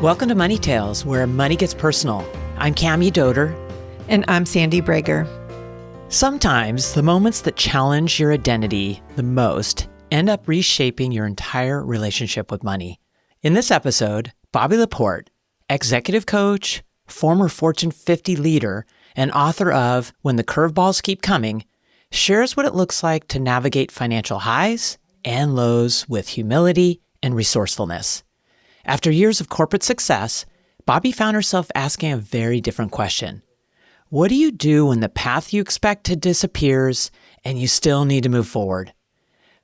Welcome to Money Tales, where money gets personal. I'm Cammie Doder. And I'm Sandy Brager. Sometimes the moments that challenge your identity the most end up reshaping your entire relationship with money. In this episode, Bobbie LaPorte, executive coach, former Fortune 50 leader, and author of When the Curveballs Keep Coming, shares what it looks like to navigate financial highs and lows with humility and resourcefulness. After years of corporate success, Bobbie found herself asking a very different question. What do you do when the path you expected disappears and you still need to move forward?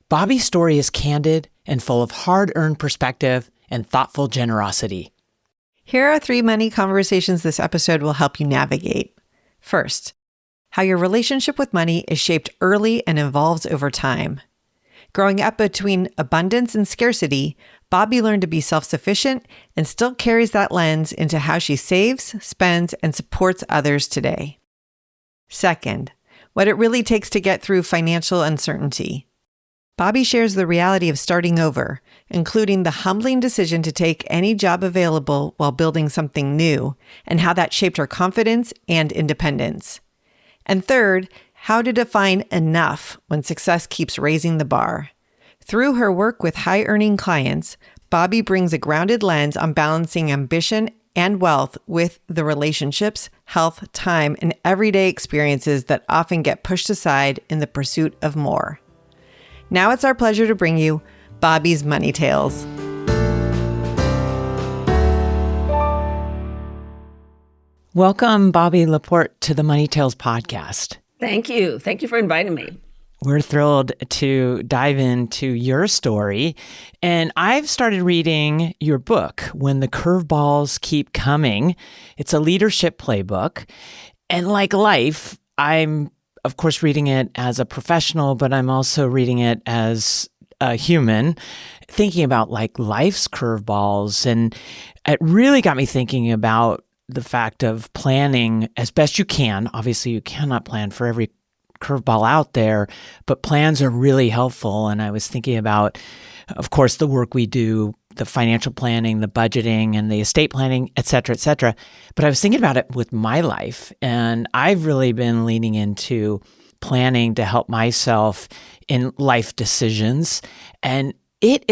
Bobbie's story is candid and full of hard-earned perspective and thoughtful generosity. Here are 3 money conversations this episode will help you navigate. First, how your relationship with money is shaped early and evolves over time. Growing up between abundance and scarcity, Bobbie learned to be self-sufficient and still carries that lens into how she saves, spends, and supports others today. Second, what it really takes to get through financial uncertainty. Bobbie shares the reality of starting over, including the humbling decision to take any job available while building something new, and how that shaped her confidence and independence. And third, how to define enough when success keeps raising the bar. Through her work with high-earning clients, Bobbie brings a grounded lens on balancing ambition and wealth with the relationships, health, time, and everyday experiences that often get pushed aside in the pursuit of more. Now it's our pleasure to bring you Bobbie's Money Tales. Welcome, Bobbie LaPorte, to the Money Tales podcast. Thank you. Thank you for inviting me. We're thrilled to dive into your story. And I've started reading your book, When the Curveballs Keep Coming. It's a leadership playbook. And like life, I'm, of course, reading it as a professional, but I'm also reading it as a human, thinking about like life's curveballs. And it really got me thinking about the fact of planning as best you can. Obviously, you cannot plan for every curveball out there, but plans are really helpful. And I was thinking about, of course, the work we do, the financial planning, the budgeting, and the estate planning, et cetera, et cetera. But I was thinking about it with my life, and I've really been leaning into planning to help myself in life decisions. And it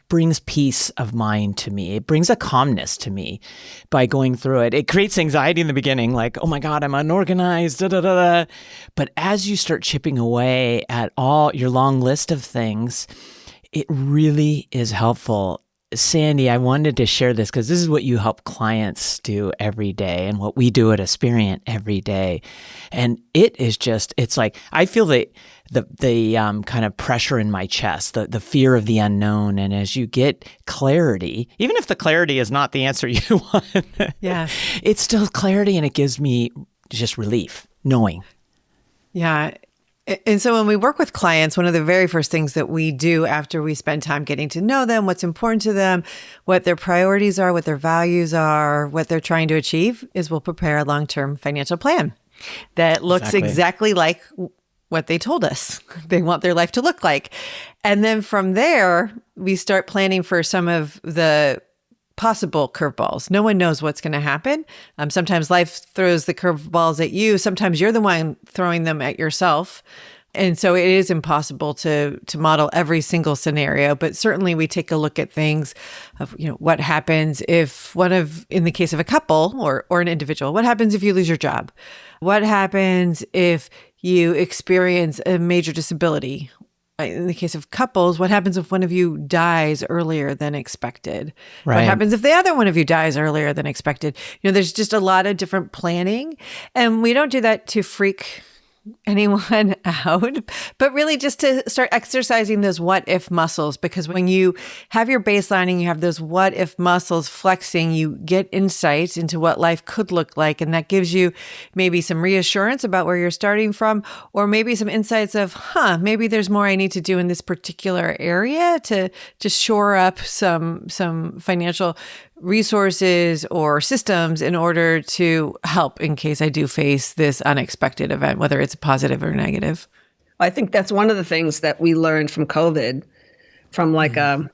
brings peace of mind to me. It brings a calmness to me by going through it. It creates anxiety in the beginning, like, oh my God, I'm unorganized, da da da da. But as you start chipping away at all your long list of things, it really is helpful. Sandy, I wanted to share this because this is what you help clients do every day and what we do at Aspiriant every day. And it is just, it's like, I feel the kind of pressure in my chest, the fear of the unknown. And as you get clarity, even if the clarity is not the answer you want, Yeah, it's still clarity, and it gives me just relief, knowing. Yeah. And so when we work with clients, one of the very first things that we do after we spend time getting to know them, what's important to them, what their priorities are, what their values are, what they're trying to achieve, is we'll prepare a long-term financial plan that looks exactly like what they told us they want their life to look like. And then from there, we start planning for some of the possible curveballs. No one knows what's going to happen. Sometimes life throws the curveballs at you. Sometimes you're the one throwing them at yourself. And so it is impossible to model every single scenario, but certainly we take a look at things of, what happens if in the case of a couple or an individual, what happens if you lose your job? What happens if you experience a major disability? In the case of couples, what happens if one of you dies earlier than expected? Right. What happens if the other one of you dies earlier than expected? There's just a lot of different planning, and we don't do that to freak anyone out, but really just to start exercising those what if muscles, because when you have your baselining, you have those what if muscles flexing, you get insights into what life could look like. And that gives you maybe some reassurance about where you're starting from, or maybe some insights of, maybe there's more I need to do in this particular area to just shore up some financial resources or systems in order to help in case I do face this unexpected event, whether it's positive or negative. I think that's one of the things that we learned from COVID, from like a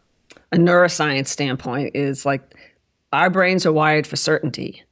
a neuroscience standpoint is like our brains are wired for certainty.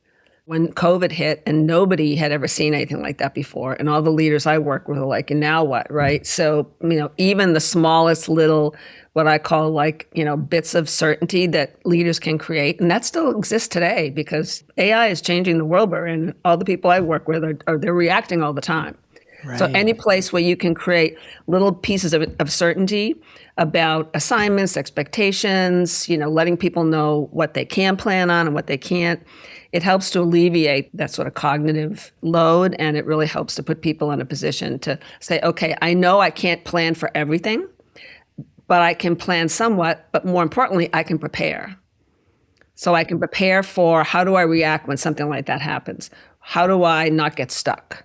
When COVID hit and nobody had ever seen anything like that before, and all the leaders I work with are like, and now what, right? So, even the smallest little, what I call like, bits of certainty that leaders can create, and that still exists today because AI is changing the world we're in. All the people I work with they're reacting all the time. Right. So any place where you can create little pieces of certainty about assignments, expectations, letting people know what they can plan on and what they can't, it helps to alleviate that sort of cognitive load, and it really helps to put people in a position to say, okay, I know I can't plan for everything, but I can plan somewhat, but more importantly, I can prepare. So I can prepare for how do I react when something like that happens? How do I not get stuck?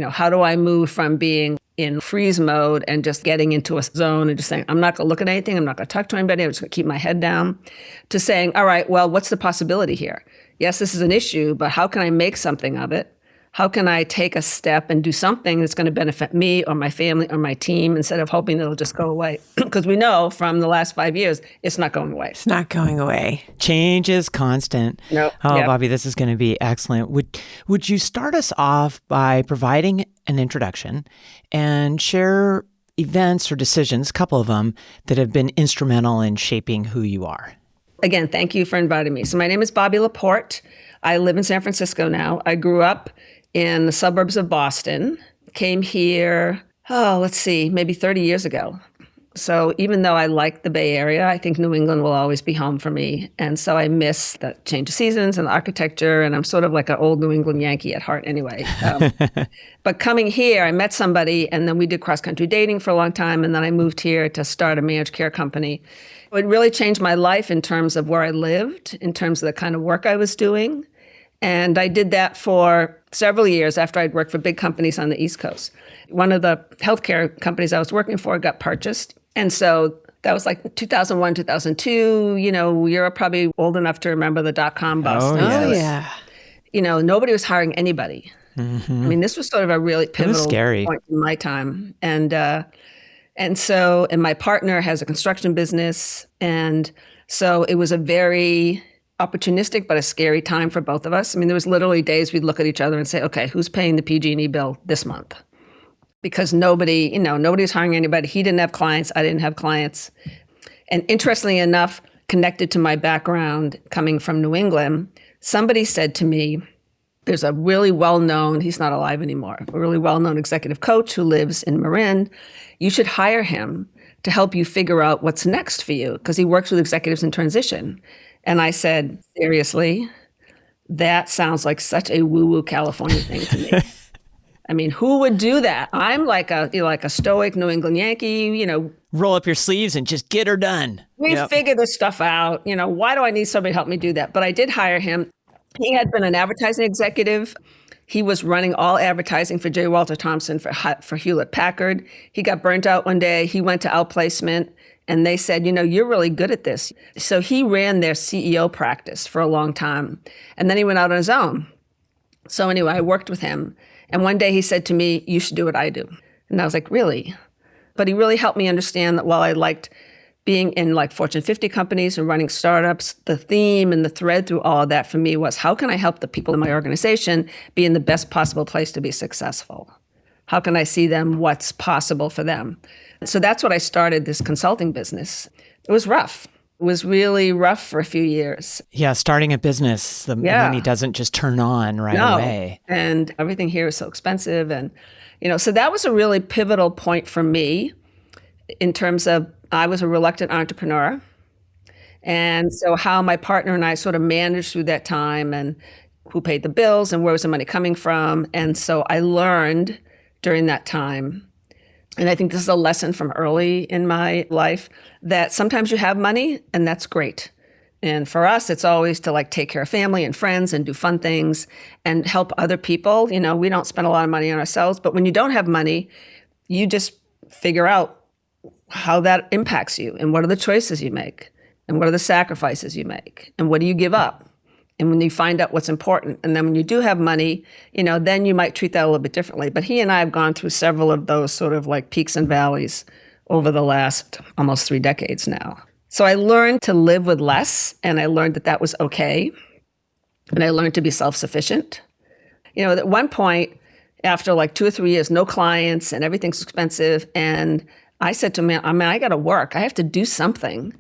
How do I move from being in freeze mode and just getting into a zone and just saying, I'm not going to look at anything, I'm not going to talk to anybody, I'm just going to keep my head down, to saying, all right, well, what's the possibility here? Yes, this is an issue, but how can I make something of it? How can I take a step and do something that's going to benefit me or my family or my team instead of hoping it'll just go away? Because we know from the last 5 years, it's not going away. It's not going away. Change is constant. Nope. Oh, Yep. Bobbie, this is going to be excellent. Would you start us off by providing an introduction and share events or decisions, a couple of them, that have been instrumental in shaping who you are? Again, thank you for inviting me. So my name is Bobbie LaPorte. I live in San Francisco now. I grew up in the suburbs of Boston, came here, maybe 30 years ago. So even though I like the Bay Area, I think New England will always be home for me. And so I miss the change of seasons and the architecture, and I'm sort of like an old New England Yankee at heart anyway. But coming here, I met somebody, and then we did cross-country dating for a long time, and then I moved here to start a managed care company. It really changed my life in terms of where I lived, in terms of the kind of work I was doing. And I did that for several years after I'd worked for big companies on the East Coast. One of the healthcare companies I was working for got purchased. And so that was like 2001, 2002. You're probably old enough to remember the dot-com bust. Oh, yes. Yeah. Nobody was hiring anybody. Mm-hmm. I mean, this was sort of a really pivotal point in my time. And my partner has a construction business. And so it was a very opportunistic, but a scary time for both of us. I mean, there was literally days we'd look at each other and say, okay, who's paying the PG&E bill this month? Because nobody was hiring anybody. He didn't have clients. I didn't have clients. And interestingly enough, connected to my background coming from New England, somebody said to me, there's a really well-known, he's not alive anymore, a really well-known executive coach who lives in Marin. You should hire him to help you figure out what's next for you, because he works with executives in transition. And I said, seriously, that sounds like such a woo-woo California thing to me. I mean, who would do that? I'm like a stoic New England Yankee, Roll up your sleeves and just get her done. We figure this stuff out. Why do I need somebody to help me do that? But I did hire him. He had been an advertising executive. He was running all advertising for J. Walter Thompson for Hewlett Packard. He got burnt out one day. He went to outplacement. And they said, you're really good at this. So he ran their CEO practice for a long time. And then he went out on his own. So anyway, I worked with him. And one day he said to me, you should do what I do. And I was like, really? But he really helped me understand that while I liked being in like Fortune 50 companies and running startups, the theme and the thread through all of that for me was, how can I help the people in my organization be in the best possible place to be successful? How can I see them what's possible for them? So that's what I started this consulting business. It was rough. It was really rough for a few years. Yeah, starting a business, the money doesn't just turn on right away. And everything here is so expensive. And, so that was a really pivotal point for me in terms of I was a reluctant entrepreneur. And so how my partner and I sort of managed through that time and who paid the bills and where was the money coming from. And so I learned during that time, and I think this is a lesson from early in my life, that sometimes you have money and that's great. And for us, it's always to like take care of family and friends and do fun things and help other people. We don't spend a lot of money on ourselves, but when you don't have money, you just figure out how that impacts you and what are the choices you make and what are the sacrifices you make and what do you give up. And when you find out what's important, and then when you do have money, then you might treat that a little bit differently. But he and I have gone through several of those sort of like peaks and valleys over the last almost 3 decades now. So I learned to live with less, and I learned that that was okay. And I learned to be self-sufficient. At one point, after like 2 or 3 years, no clients and everything's expensive. And I said to me, I got to work. I have to do something.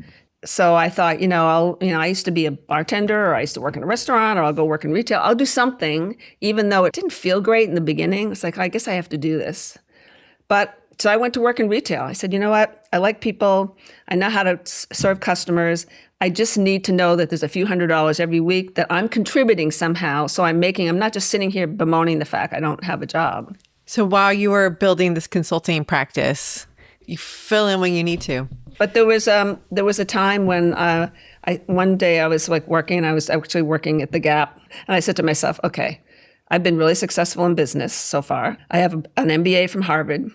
So I thought, I used to be a bartender, or I used to work in a restaurant, or I'll go work in retail. I'll do something, even though it didn't feel great in the beginning. It's like, I guess I have to do this. So I went to work in retail. I said, you know what? I like people. I know how to serve customers. I just need to know that there's a few $100s every week that I'm contributing somehow. So I'm not just sitting here bemoaning the fact I don't have a job. So while you were building this consulting practice, you fill in when you need to. But there was a time when one day I was like working. I was actually working at the Gap, and I said to myself, okay, I've been really successful in business so far. I have an MBA from Harvard,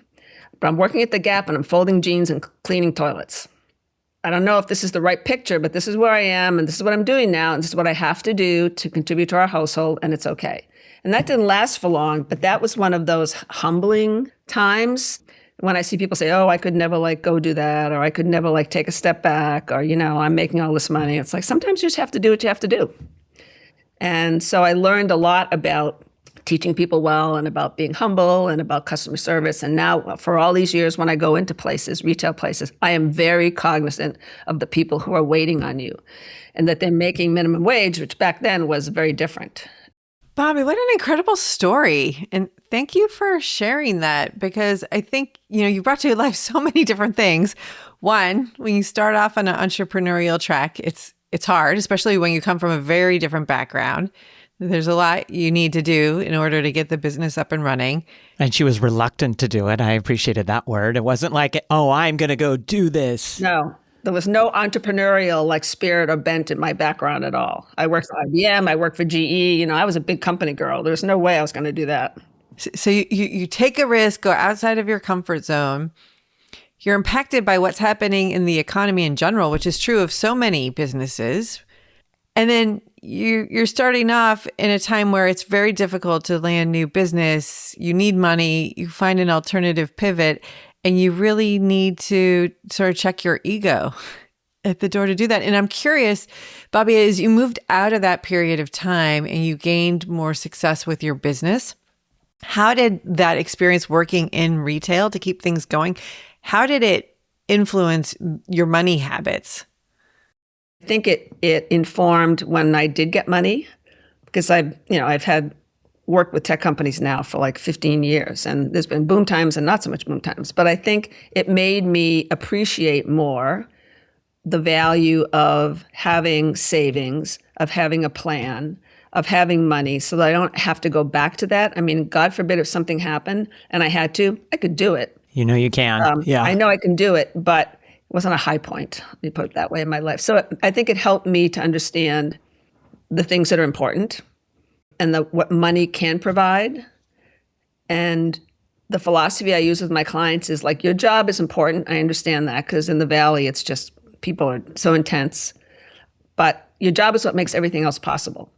but I'm working at the Gap and I'm folding jeans and cleaning toilets. I don't know if this is the right picture, but this is where I am, and this is what I'm doing now, and this is what I have to do to contribute to our household, and it's okay. And that didn't last for long, but that was one of those humbling times when I see people say, oh, I could never go do that, or I could never take a step back, or, I'm making all this money. It's like, sometimes you just have to do what you have to do. And so I learned a lot about teaching people well, and about being humble, and about customer service. And now for all these years, when I go into places, retail places, I am very cognizant of the people who are waiting on you, and that they're making minimum wage, which back then was very different. Bobbie, what an incredible story. And thank you for sharing that, because I think, you brought to your life so many different things. One, when you start off on an entrepreneurial track, it's hard, especially when you come from a very different background. There's a lot you need to do in order to get the business up and running. And she was reluctant to do it. I appreciated that word. It wasn't like, oh, I'm going to go do this. No, there was no entrepreneurial spirit or bent in my background at all. I worked for IBM. I worked for GE. I was a big company girl. There's no way I was going to do that. So you take a risk, go outside of your comfort zone. You're impacted by what's happening in the economy in general, which is true of so many businesses. And then you're starting off in a time where it's very difficult to land new business. You need money. You find an alternative pivot, and you really need to sort of check your ego at the door to do that. And I'm curious, Bobbie, as you moved out of that period of time and you gained more success with your business, how did that experience working in retail to keep things going, how did it influence your money habits? I think it informed when I did get money, because I've had worked with tech companies now for 15 years, and there's been boom times and not so much boom times. But I think it made me appreciate more the value of having savings, of having a plan, of having money, so that I don't have to go back to that. I mean, God forbid if something happened and I had to, I could do it. You can. Yeah. I know I can do it, but it wasn't a high point, let me put it that way, in my life. So I think it helped me to understand the things that are important, and what money can provide. And the philosophy I use with my clients is your job is important. I understand that, because in the Valley, it's just people are so intense. But your job is what makes everything else possible.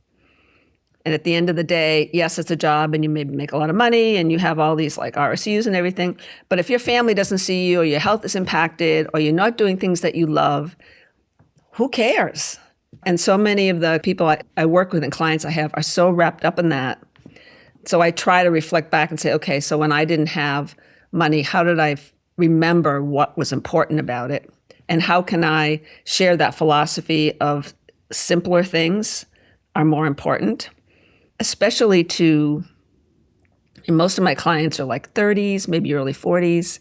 And at the end of the day, yes, it's a job, and you maybe make a lot of money, and you have all these RSUs and everything. But if your family doesn't see you, or your health is impacted, or you're not doing things that you love, who cares? And so many of the people I work with and clients I have are so wrapped up in that. So I try to reflect back and say, okay, so when I didn't have money, how did I remember what was important about it? And how can I share that philosophy of simpler things are more important? Especially most of my clients are 30s, maybe early 40s.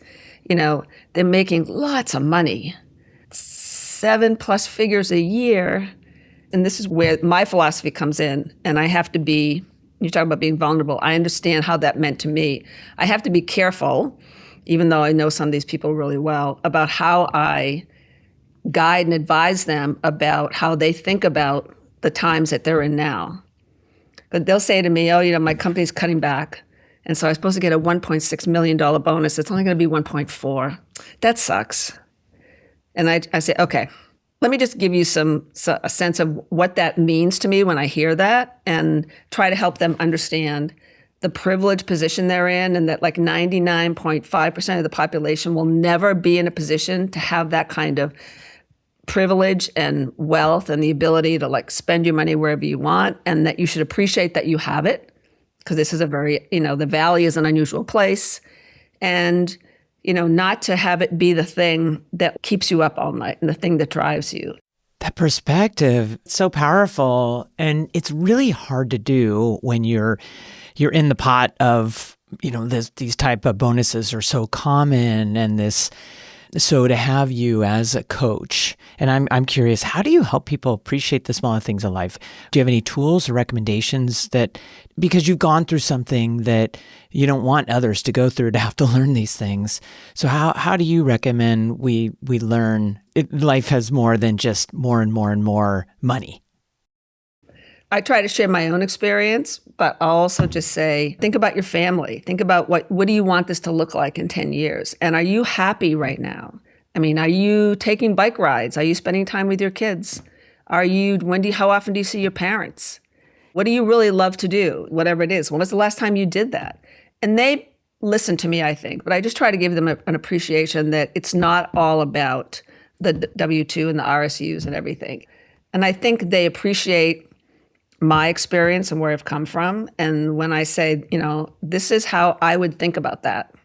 They're making lots of money, 7+ figures a year. And this is where my philosophy comes in. And I have to be, you talk about being vulnerable. I understand how that meant to me. I have to be careful, even though I know some of these people really well, about how I guide and advise them about how they think about the times that they're in now. But they'll say to me, oh, my company's cutting back. And so I'm supposed to get a $1.6 million bonus. It's only going to be 1.4. That sucks. And I say, okay, let me just give you a sense of what that means to me when I hear that, and try to help them understand the privileged position they're in, and that 99.5% of the population will never be in a position to have that kind of privilege and wealth and the ability to like spend your money wherever you want, and that you should appreciate that you have it, because this is a very, the valley is an unusual place. And, not to have it be the thing that keeps you up all night and the thing that drives you. That perspective, so powerful. And it's really hard to do when you're in the pot of, these type of bonuses are so common, and so to have you as a coach, and I'm curious, how do you help people appreciate the smaller things in life? Do you have any tools or recommendations because you've gone through something that you don't want others to go through to have to learn these things? So how do you recommend we learn life has more than just more and more and more money? I try to share my own experience, but I'll also just say, think about your family. Think about what do you want this to look like in 10 years? And are you happy right now? I mean, are you taking bike rides? Are you spending time with your kids? How often do you see your parents? What do you really love to do? Whatever it is. When was the last time you did that? And they listen to me, I think, but I just try to give them an appreciation that it's not all about the W-2 and the RSUs and everything. And I think they appreciate my experience and where I've come from. And when I say, this is how I would think about that.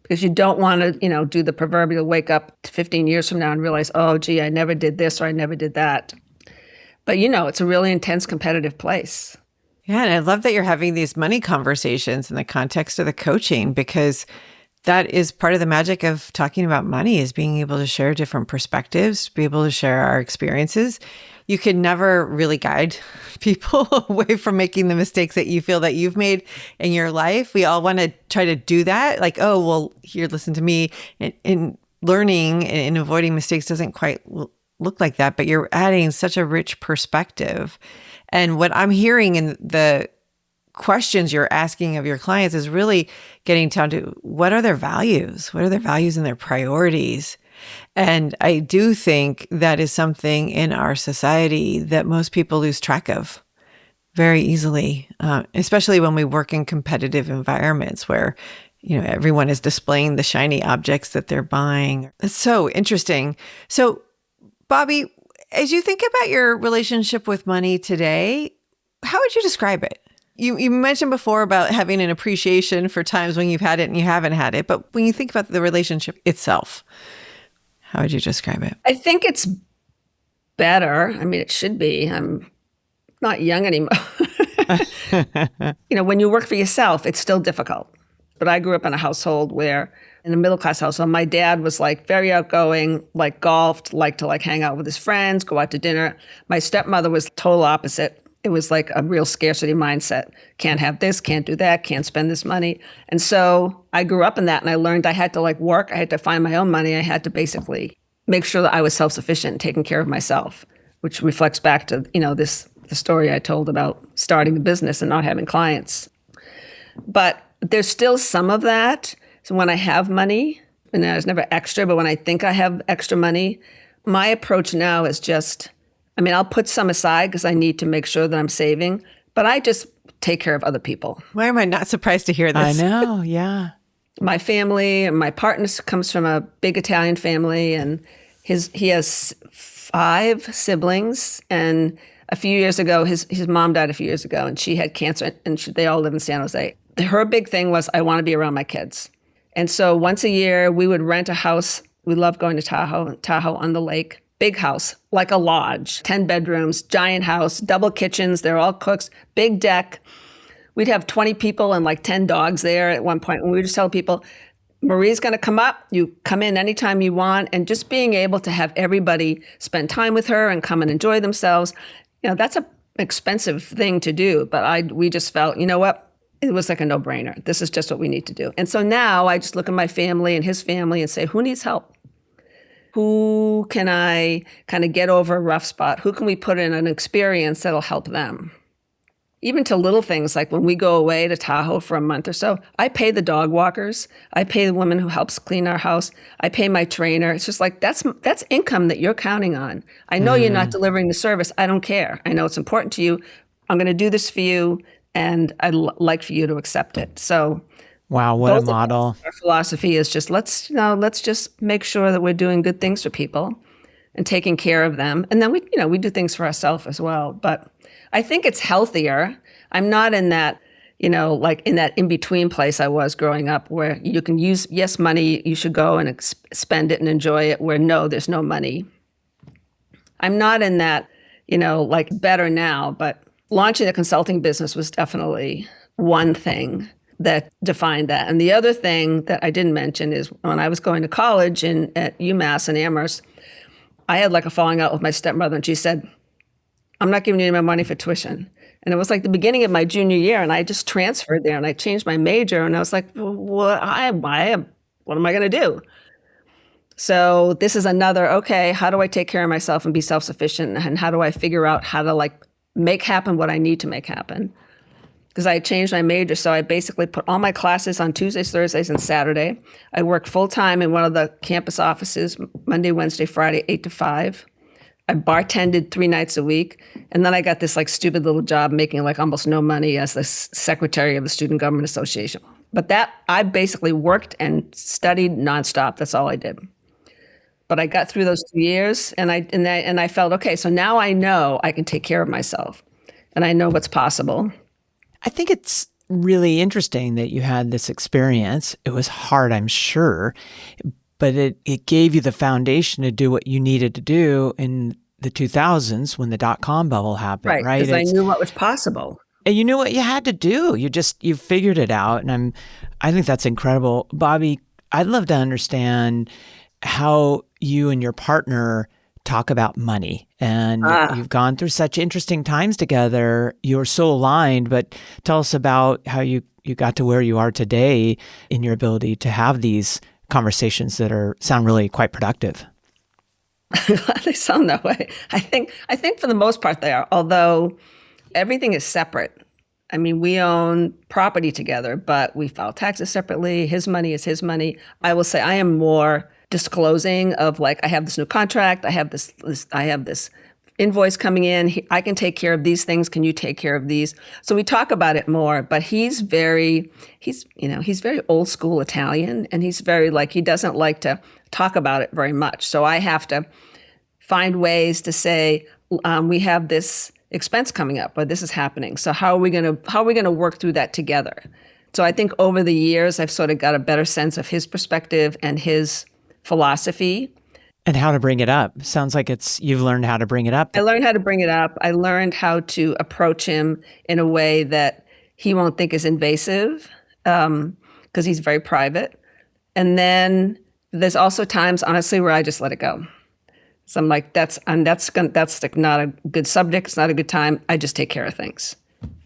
Because you don't want to, do the proverbial wake up 15 years from now and realize, oh, gee, I never did this or I never did that. But, it's a really intense competitive place. Yeah, and I love that you're having these money conversations in the context of the coaching, because that is part of the magic of talking about money, is being able to share different perspectives, be able to share our experiences. You can never really guide people away from making the mistakes that you feel that you've made in your life. We all want to try to do that. Like, oh, well, here, listen to me. And learning and avoiding mistakes doesn't quite look like that, but you're adding such a rich perspective. And what I'm hearing in the questions you're asking of your clients is really getting down to what are their values? What are their values and their priorities? And I do think that is something in our society that most people lose track of very easily, especially when we work in competitive environments where, everyone is displaying the shiny objects that they're buying. It's so interesting. So, Bobbie, as you think about your relationship with money today, how would you describe it? You mentioned before about having an appreciation for times when you've had it and you haven't had it. But when you think about the relationship itself, how would you describe it? I think it's better. I mean, it should be. I'm not young anymore. When you work for yourself, it's still difficult. But I grew up in a household where, in a middle-class household, my dad was like very outgoing, like golfed, liked to like hang out with his friends, go out to dinner. My stepmother was total opposite. It was like a real scarcity mindset. Can't have this, can't do that, can't spend this money. And so I grew up in that, and I learned I had to like work. I had to find my own money. I had to basically make sure that I was self-sufficient and taking care of myself, which reflects back to, the story I told about starting the business and not having clients. But there's still some of that. So when I have money, and there's never extra, but when I think I have extra money, my approach now is just, I'll put some aside because I need to make sure that I'm saving, but I just take care of other people. Why am I not surprised to hear this? I know, yeah. My family, my partner comes from a big Italian family, and he has 5 siblings. And a few years ago, his mom died a few years ago, and she had cancer, and they all live in San Jose. Her big thing was, I want to be around my kids. And so once a year, we would rent a house. We love going to Tahoe on the lake. Big house, like a lodge, 10 bedrooms, giant house, double kitchens. They're all cooks, big deck. We'd have 20 people and like 10 dogs there at one point. And we would just tell people, Marie's going to come up. You come in anytime you want. And just being able to have everybody spend time with her and come and enjoy themselves, that's an expensive thing to do. But we just felt, what? It was like a no-brainer. This is just what we need to do. And so now I just look at my family and his family and say, who needs help? Who can I kind of get over a rough spot? Who can we put in an experience that'll help them? Even to little things like when we go away to Tahoe for a month or so, I pay the dog walkers. I pay the woman who helps clean our house. I pay my trainer. It's just like, that's income that you're counting on. I know you're not delivering the service. I don't care. I know it's important to you. I'm going to do this for you, and I'd like for you to accept it. So wow, what a model. Our philosophy is just let's just make sure that we're doing good things for people. and taking care of them. And then we do things for ourselves as well. But I think it's healthier. I'm not in that, like in that in-between place I was growing up where you can use, yes, money, you should go and spend it and enjoy it, where no, there's no money. I'm not in that, like better now, but launching a consulting business was definitely one thing that defined that. And the other thing that I didn't mention is when I was going to college at UMass in Amherst, I had like a falling out with my stepmother, and she said, I'm not giving you any more money for tuition. And it was like the beginning of my junior year, and I just transferred there and I changed my major, and I was like, well, what am I going to do? So this is another, okay, how do I take care of myself and be self-sufficient? And how do I figure out how to like make happen what I need to make happen? Because I changed my major. So I basically put all my classes on Tuesdays, Thursdays, and Saturday. I worked full-time in one of the campus offices, Monday, Wednesday, Friday, 8 to 5. I bartended 3 nights a week. And then I got this like stupid little job making like almost no money as the secretary of the Student Government Association. But that, I basically worked and studied nonstop. That's all I did. But I got through those 2 years, and I felt, okay, so now I know I can take care of myself, and I know what's possible. I think it's really interesting that you had this experience. It was hard, I'm sure, but it gave you the foundation to do what you needed to do in the 2000s when the dot-com bubble happened, right? Because I knew what was possible. And you knew what you had to do. You figured it out, and I think that's incredible. Bobbie, I'd love to understand how you and your partner talk about money. And you've gone through such interesting times together. You're so aligned, but tell us about how you got to where you are today in your ability to have these conversations that sound really quite productive. They sound that way. I think for the most part they are, although everything is separate. I mean, we own property together, but we file taxes separately. His money is his money. I will say I am more disclosing of like, I have this new contract, I have this invoice coming in, I can take care of these things, can you take care of these? So we talk about it more, but he's very old school Italian, and he's very like, he doesn't like to talk about it very much. So I have to find ways to say, we have this expense coming up, or this is happening. So how are we going to work through that together? So I think over the years, I've sort of got a better sense of his perspective and his philosophy. And how to bring it up. Sounds like you've learned how to bring it up. I learned how to bring it up. I learned how to approach him in a way that he won't think is invasive, because he's very private. And then there's also times, honestly, where I just let it go. So I'm like, that's like not a good subject. It's not a good time. I just take care of things.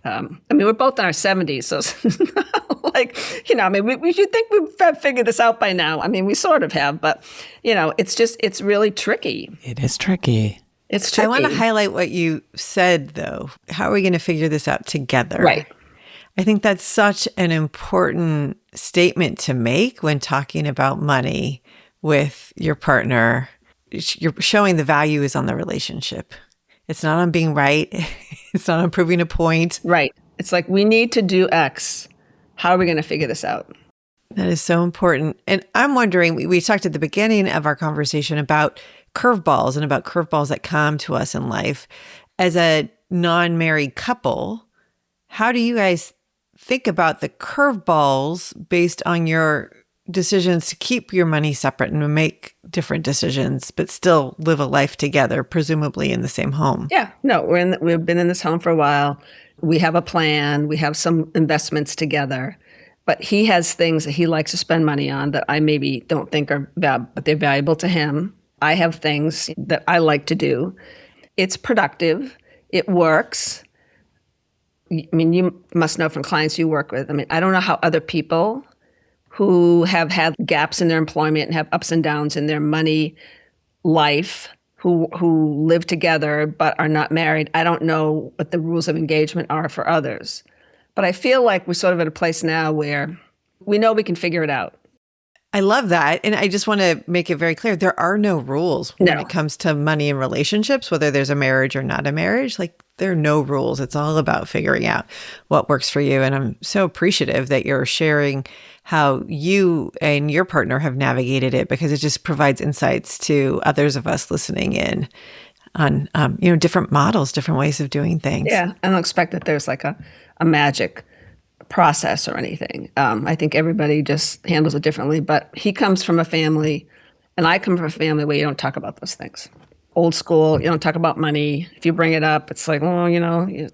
I mean, we're both in our 70s, so it's not like, I mean, we should think we've figured this out by now. I mean, we sort of have, but, it's really tricky. It is tricky. It's tricky. I want to highlight what you said, though. How are we going to figure this out together? Right. I think that's such an important statement to make when talking about money with your partner. You're showing the value is on the relationship. It's not on being right. It's not on proving a point. Right. It's like, we need to do X. How are we going to figure this out? That is so important. And I'm wondering, we talked at the beginning of our conversation about curveballs and about curveballs that come to us in life. As a non-married couple, how do you guys think about the curveballs based on your decisions to keep your money separate and make different decisions, but still live a life together, presumably in the same home? Yeah, no, we've been in this home for a while. We have a plan. We have some investments together, but he has things that he likes to spend money on that I maybe don't think are valuable, but they're valuable to him. I have things that I like to do. It's productive. It works. I mean, you must know from clients you work with. I mean, I don't know how other people who have had gaps in their employment and have ups and downs in their money life, who live together but are not married. I don't know what the rules of engagement are for others. But I feel like we're sort of at a place now where we know we can figure it out. I love that. And I just want to make it very clear, there are no rules when it comes to money and relationships, whether there's a marriage or not a marriage. Like, There are no rules. It's all about figuring out what works for you. And I'm so appreciative that you're sharing how you and your partner have navigated it, because it just provides insights to others of us listening in on, different models, different ways of doing things. Yeah. I don't expect that there's like a magic process or anything. I think everybody just handles it differently. But he comes from a family, and I come from a family where you don't talk about those things. Old school, you don't talk about money. If you bring it up, it's like, oh,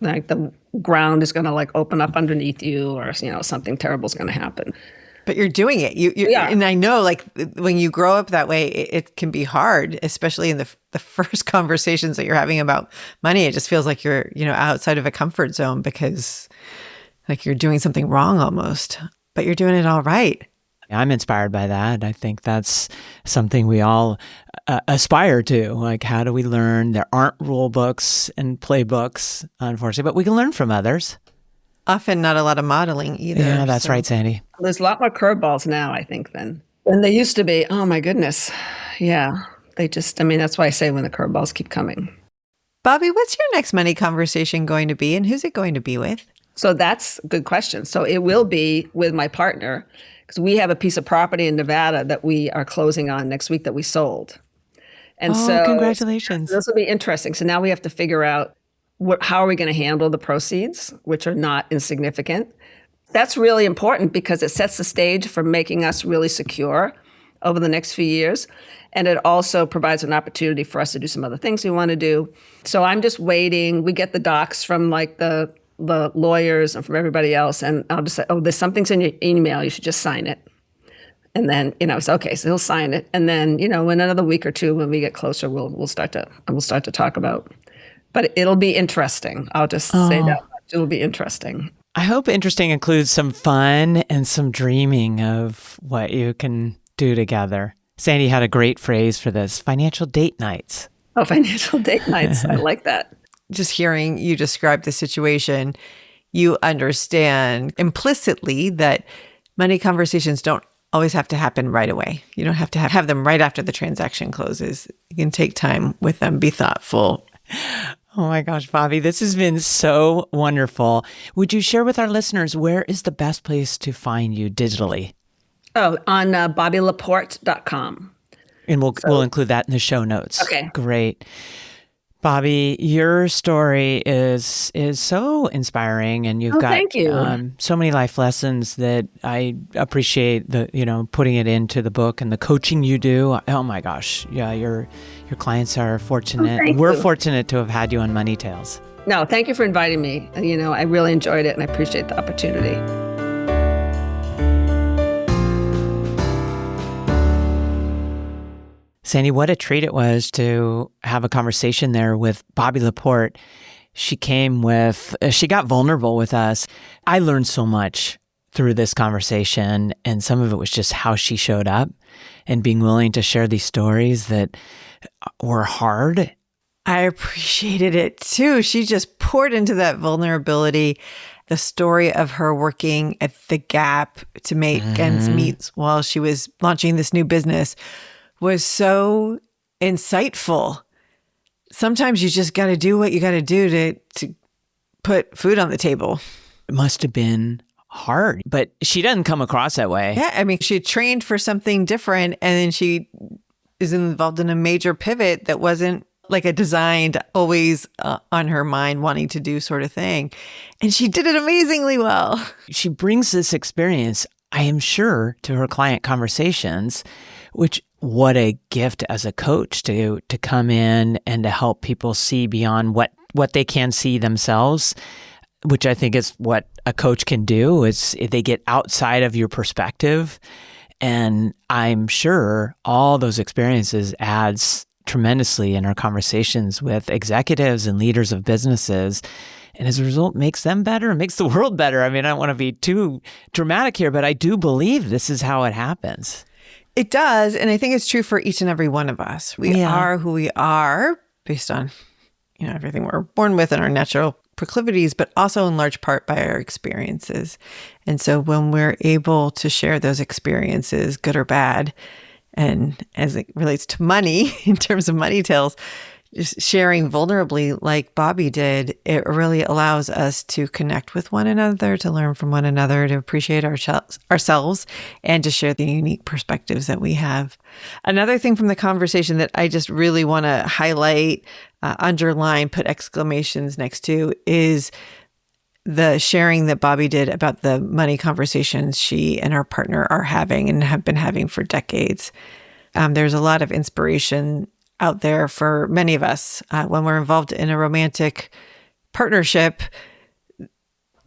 like the ground is going to like open up underneath you, or, something terrible is going to happen. But you're doing it. Yeah. And I know, like, when you grow up that way, it can be hard, especially in the first conversations that you're having about money. It just feels like you're, outside of a comfort zone, because like you're doing something wrong almost, but you're doing it all right. I'm inspired by that. I think that's something we all aspire to. Like, how do we learn? There aren't rule books and playbooks, unfortunately, but we can learn from others. Often not a lot of modeling either. Yeah, that's right, Sandy. There's a lot more curveballs now, I think, than they used to be. Oh, my goodness. Yeah. That's why I say when the curveballs keep coming. Bobbie, what's your next money conversation going to be, and who's it going to be with? So that's a good question. So it will be with my partner, because we have a piece of property in Nevada that we are closing on next week that we sold. And so congratulations. This will be interesting. So now we have to figure out how are we going to handle the proceeds, which are not insignificant. That's really important because it sets the stage for making us really secure over the next few years. And it also provides an opportunity for us to do some other things we want to do. So I'm just waiting. We get the docs from like the lawyers and from everybody else. And I'll just say, oh, there's something's in your email. You should just sign it. And then, so okay, so he'll sign it. And then, in another week or two, when we get closer, we'll start to talk about. But it'll be interesting. I'll just say that much. It'll be interesting. I hope interesting includes some fun and some dreaming of what you can do together. Sandy had a great phrase for this: financial date nights. Oh, financial date nights. I like that. Just hearing you describe the situation, you understand implicitly that money conversations don't always have to happen right away. You don't have to have them right after the transaction closes. You can take time with them, be thoughtful. Oh my gosh, Bobbie, this has been so wonderful. Would you share with our listeners, where is the best place to find you digitally? Oh, on BobbieLaPorte.com. And we'll include that in the show notes. Okay. Great. Bobbie, your story is so inspiring, and you've got thank you. So many life lessons that I appreciate putting it into the book and the coaching you do. Oh my gosh, yeah, your clients are fortunate. We're fortunate to have had you on Money Tales. No, thank you for inviting me. I really enjoyed it, and I appreciate the opportunity. Sandy, what a treat it was to have a conversation there with Bobbie LaPorte. She got vulnerable with us. I learned so much through this conversation, and some of it was just how she showed up and being willing to share these stories that were hard. I appreciated it too. She just poured into that vulnerability. The story of her working at the Gap to make ends meet while she was launching this new business was so insightful. Sometimes you just got to do what you got to do to put food on the table. It must have been hard, but she doesn't come across that way. Yeah, I mean, she had trained for something different, and then she is involved in a major pivot that wasn't like a designed, always on her mind, wanting to do sort of thing. And she did it amazingly well. She brings this experience, I am sure, to her client conversations, which what a gift as a coach to come in and to help people see beyond what they can see themselves, which I think is what a coach can do, is they get outside of your perspective. And I'm sure all those experiences adds tremendously in our conversations with executives and leaders of businesses. And as a result, makes them better, makes the world better. I mean, I don't want to be too dramatic here, but I do believe this is how it happens. It does. And I think it's true for each and every one of us. We are who we are based on, everything we're born with and our natural proclivities, but also in large part by our experiences. And so when we're able to share those experiences, good or bad, and as it relates to money, in terms of Money Tales, just sharing vulnerably like Bobbie did, it really allows us to connect with one another, to learn from one another, to appreciate ourselves, and to share the unique perspectives that we have. Another thing from the conversation that I just really want to highlight, underline, put exclamations next to is the sharing that Bobbie did about the money conversations she and her partner are having and have been having for decades. There's a lot of inspiration out there for many of us. When we're involved in a romantic partnership,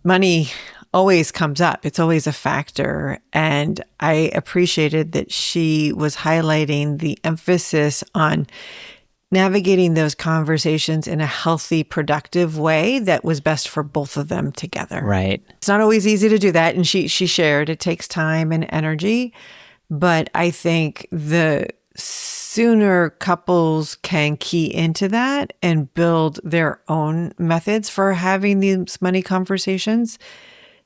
money always comes up. It's always a factor. And I appreciated that she was highlighting the emphasis on navigating those conversations in a healthy, productive way that was best for both of them together. Right. It's not always easy to do that. And she shared it takes time and energy. But I think the sooner couples can key into that and build their own methods for having these money conversations,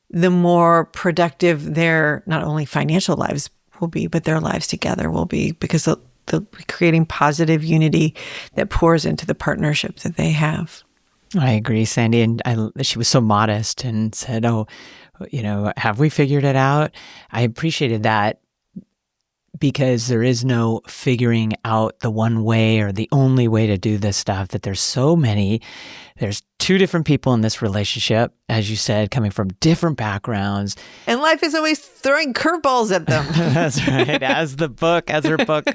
the more productive their not only financial lives will be, but their lives together will be, because they'll be creating positive unity that pours into the partnership that they have. I agree, Sandy. And she was so modest and said, "Oh, have we figured it out?" I appreciated that, because there is no figuring out the one way or the only way to do this stuff, that there's so many. There's two different people in this relationship, as you said, coming from different backgrounds. And life is always throwing curveballs at them. That's right. As her book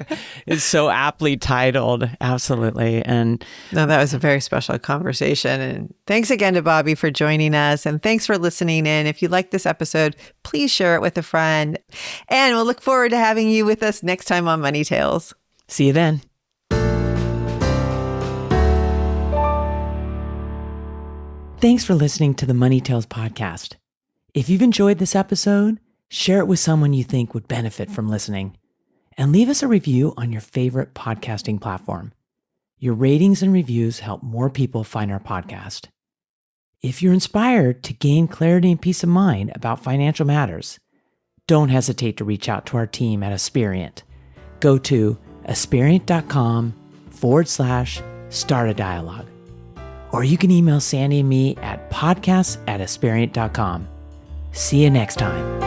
is so aptly titled. Absolutely. And no, that was a very special conversation. And thanks again to Bobbie for joining us. And thanks for listening in. If you like this episode, please share it with a friend. And we'll look forward to having you with us next time on Money Tales. See you then. Thanks for listening to the Money Tales podcast. If you've enjoyed this episode, share it with someone you think would benefit from listening, and leave us a review on your favorite podcasting platform. Your ratings and reviews help more people find our podcast. If you're inspired to gain clarity and peace of mind about financial matters, don't hesitate to reach out to our team at Aspiriant. Go to aspiriant.com/start a dialogue. Or you can email Sandy and me at podcasts@aspiriant.com. See you next time.